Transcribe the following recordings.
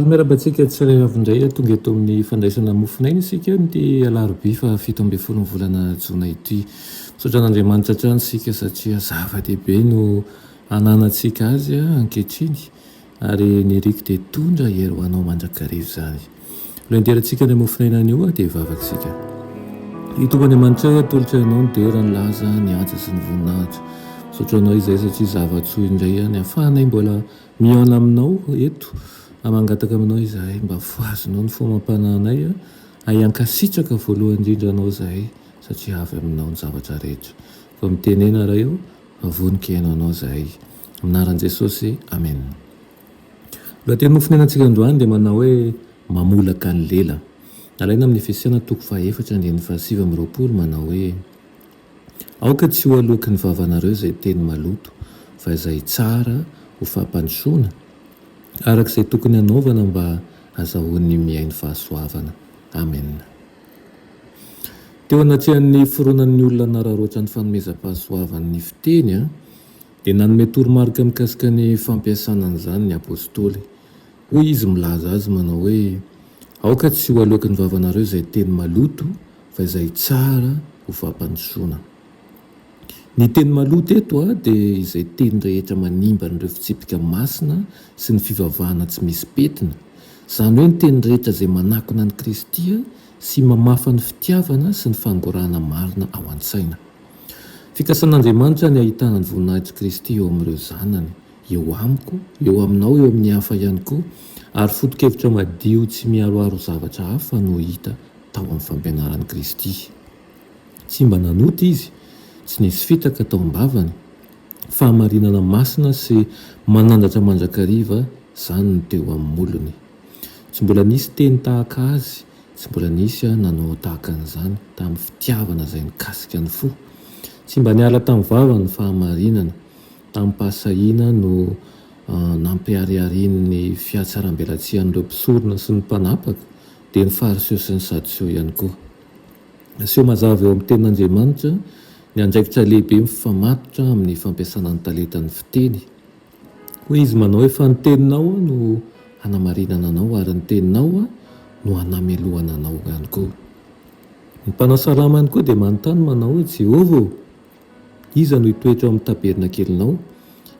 Miarabantsika tsirairavindray tonga eto amin'ny fandraisana mofinaina isika ny alarobia fa 7 volana jona ity. Misaotra an'Andriamanitra hatrany isika satria zava-dehibe no ananantsika azy ankehitriny ary ny riky dia tondra hery ho anao mandrakarivo zany. Lohanderantsika ny mofinaina io dia vavaka isika. Itony Andriamanitra atolotra ianao ny dera ny laza ny anja sy ny voninahitra. Misaotra anao izay satria zava-tsoa indray ny ahafahanay mbola mihaona aminao eto. Amangataka aminao izahay mba foazonao ny fomampananay hankasitraka voalohany indrindra anao zahay satria avy aminao ny zavatra rehetra. Fa mitenena raha eo vonika ianao anao zahay. Aminaran'i Jesosy, amen. Lohateny mofinainantsika androany dia manao hoe mamolaka ny lela. Alaina amin'ny Efesiana 4:7-20 manao hoe aoka tsy ho aloky ny vavanareo izay teny maloto fa izay tsara ho fampandrosoana arak'izay tokony hanaovana mba azahoan'ny miainy fahasoavana. Amen. Teo anatrihan'ny foronan'ny olona nararoatra ny fanomezam-pahasoavan'ny fiteny dia nanome toromarika mikasika ny fampiasana an'izany ny apôstôly. Hoy izy milaza azy manao hoe aoka tsy ho aloky ny vavanareo izay teny maloto fa izay tsara ho fampandrosoana. Ny teny maloto eto dia izay teny rehetra manimba ireo fitsipika masina sy ny fivavahana tsy misy petina. Izany hoe ny teny rehetra izay manakona ny Kristy sy mamafa ny fitiavana sy ny fangorana marina ao an-tsaina. Fikasan'Andriamanitra ny ahitana ny voninahitry Kristy eo amin'ireo zanany, eo amiko, eo aminao, eo amin'ny hafa ihany koa, ary foto-kevitra madio tsy miaroaro zavatra hafa no hita tao amin'ny fampianaran'i Kristy. Tsy mba nanota izy, tsy nisy fitaka tao am-bavany, fahamarinana masina sy manandratra mandrakariva zany no teo amin'ny molony. Tsy mbola nisy teny tahaka azy, tsy mbola nisy nanao tahaka an'izany tamin'ny fitiavana izay nikasika ny fo. Tsy mba niala tamin'ny vavany ny fahamarinana, tamin'ny pahasahiana no nampiariarian'ny fiatsaram-belatsihan'ireo mpisorona sy ny mpanapaka dia ny fariseo sy ny sadoseo ihany koa. Aseho mazava eo amin'ny tenin'Andriamanitra ny andraikitra lehibe mifamatotra amin'ny fampiasana ny talentan'ny fiteny. Hoy izy manao hoe fa ny teninao no hanamarinana anao ary ny teninao no hanamelohana anao ihany koa. Ny mpanao salama ihany koa dia manontany manao hoe Jehovah, iza no hitoetra ao amin'ny tabernakelinao?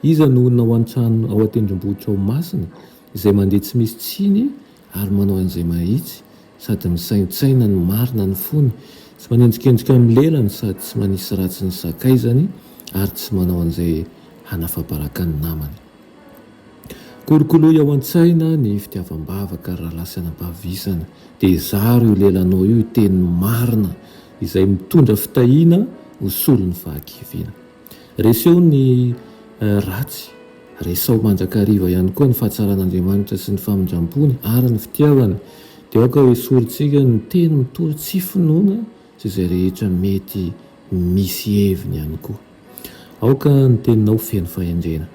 Iza no onona ao an-trano ao an-tendrombohitra ao masina izay mandeha tsy misy tsiny ary manao an'izay mahitsy sady misaintsaina ny marina ny fony, tsy manendrikendrika amin'ny lelany sady tsy manisy ratsy ny sakaizany ary tsy manao an'izay hanafabaraka ny namany. Kolokoloy ao an-tsaina ny fitiavam-bavaka raha lasa anampahavisana dia zaro io lelanao io teny marina izay mitondra fitahiana ho solon'ny fahakiviana. Reseo ny ratsy, resao mandrakariva ihany koa ny fahatsaran'Andriamanitra sy ny famindrampony ary ny fitiavany dia aoka hoe sorintsika ny teny mitory tsy finoana sy izay rehetra mety misy heviny ihany koa. Aoka ny teninao feno fahendrena,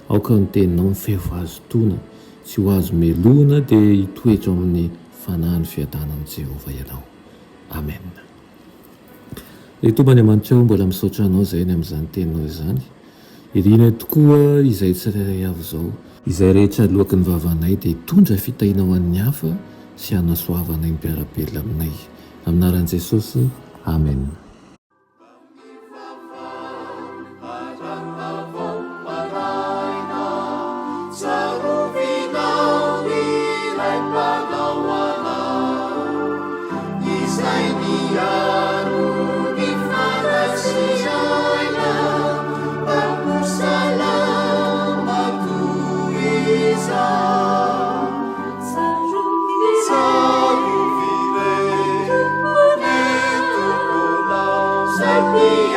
aoka ny teninao mifevo azo tona, tsy ho azo melohana dia hitoetra amin'ny fanahy ny fiadanan'i Jehovah ianao. Amen. Tompony Andriamanitra mbola misaotra anao izay ny amin'izany teninao izany. Irina tokoa izay tsirairay avy izao, izay rehetra alohaky ny vavanay dia tondra fitahiana ho an'ny hafa sy hanasoavanay mpiara-belona aminay. Aminaran'i Jesosy, amen.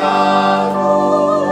Piaro